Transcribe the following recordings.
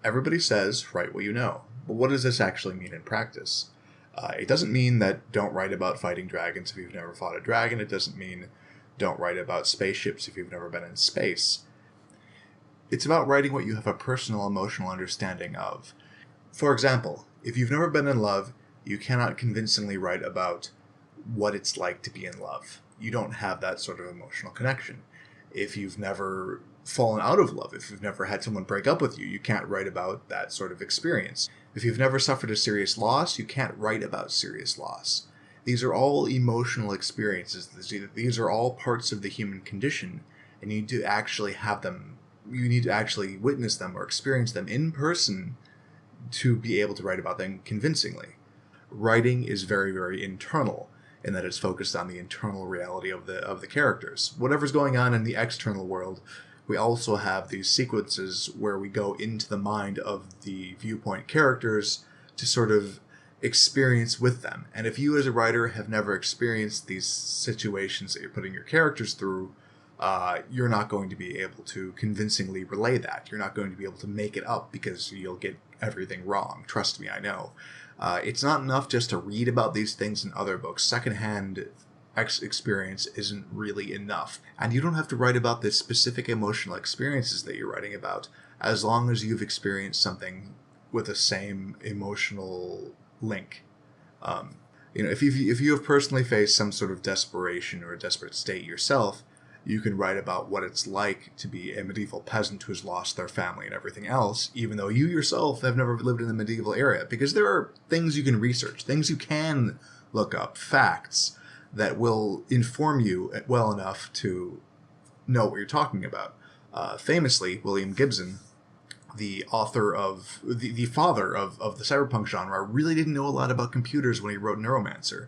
Everybody says, write what you know. But what does this actually mean in practice? It doesn't mean that don't write about fighting dragons if you've never fought a dragon. It doesn't mean don't write about spaceships if you've never been in space. It's about writing what you have a personal emotional understanding of. For example, if you've never been in love, you cannot convincingly write about what it's like to be in love. You don't have that sort of emotional connection. If you've never fallen out of love, if you've never had someone break up with you, you can't write about that sort of experience. If you've never suffered a serious loss, you can't write about serious loss. These are all emotional experiences. These are all parts of the human condition, and you need to actually have them. You need to actually witness them or experience them in person to be able to write about them convincingly. Writing is very, very internal in that it's focused on the internal reality of the characters. Whatever's going on in the external world, we also have these sequences where we go into the mind of the viewpoint characters to sort of experience with them. And if you as a writer have never experienced these situations that you're putting your characters through, you're not going to be able to convincingly relay that. You're not going to be able to make it up because you'll get everything wrong. Trust me, I know. It's not enough just to read about these things in other books. Secondhand experience isn't really enough. And you don't have to write about the specific emotional experiences that you're writing about, as long as you've experienced something with the same emotional link. If you have personally faced some sort of desperation or a desperate state yourself, you can write about what it's like to be a medieval peasant who's lost their family and everything else, even though you yourself have never lived in the medieval era, because there are things you can research, things you can look up, facts that will inform you well enough to know what you're talking about. Famously, William Gibson, the author of the father of the cyberpunk genre, really didn't know a lot about computers when he wrote Neuromancer,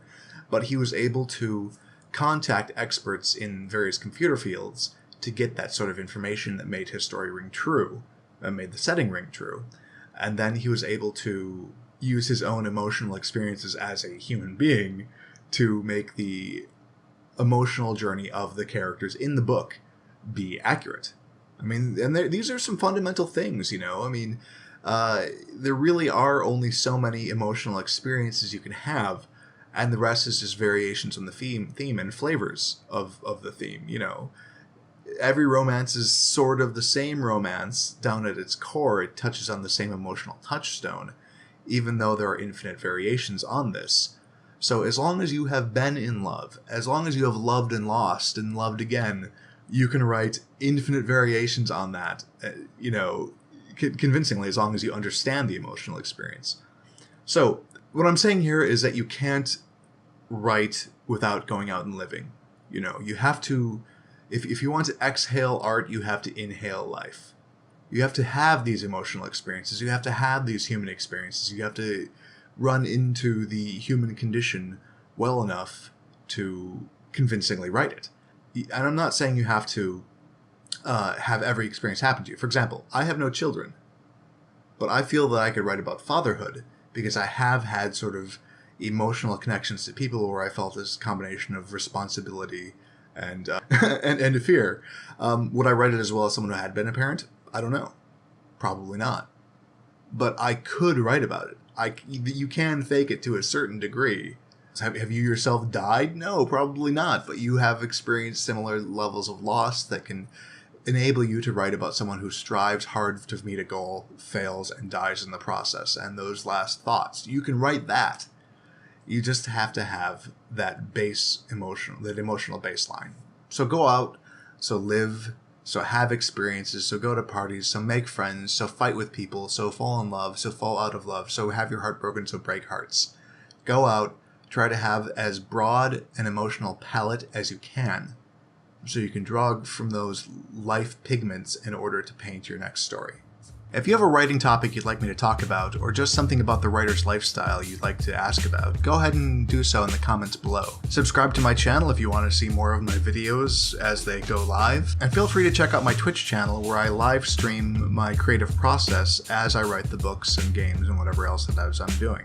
but he was able to contact experts in various computer fields to get that sort of information that made his story ring true, and made the setting ring true. And then he was able to use his own emotional experiences as a human being to make the emotional journey of the characters in the book be accurate. I mean, and these are some fundamental things, you know. I mean, there really are only so many emotional experiences you can have, and the rest is just variations on the theme and flavors of the theme, you know. Every romance is sort of the same romance down at its core. It touches on the same emotional touchstone, even though there are infinite variations on this. So as long as you have been in love, as long as you have loved and lost and loved again, you can write infinite variations on that, convincingly, as long as you understand the emotional experience. So what I'm saying here is that you can't write without going out and living. You know, you have to, if you want to exhale art, you have to inhale life. You have to have these emotional experiences. You have to have these human experiences. You have to run into the human condition well enough to convincingly write it. And I'm not saying you have to have every experience happen to you. For example, I have no children, but I feel that I could write about fatherhood because I have had sort of emotional connections to people where I felt this combination of responsibility and and fear. Would I write it as well as someone who had been a parent? I don't know. Probably not. But I could write about it. You can fake it to a certain degree. Have you yourself died? No, probably not. But you have experienced similar levels of loss that can enable you to write about someone who strives hard to meet a goal, fails, and dies in the process, and those last thoughts. You can write that. You just have to have that emotional baseline. So go out, so live, so have experiences, so go to parties, so make friends, so fight with people, so fall in love, so fall out of love, so have your heart broken, so break hearts. Go out, try to have as broad an emotional palette as you can, so you can draw from those life pigments in order to paint your next story. If you have a writing topic you'd like me to talk about, or just something about the writer's lifestyle you'd like to ask about, go ahead and do so in the comments below. Subscribe to my channel if you want to see more of my videos as they go live, and feel free to check out my Twitch channel where I live stream my creative process as I write the books and games and whatever else that I'm doing.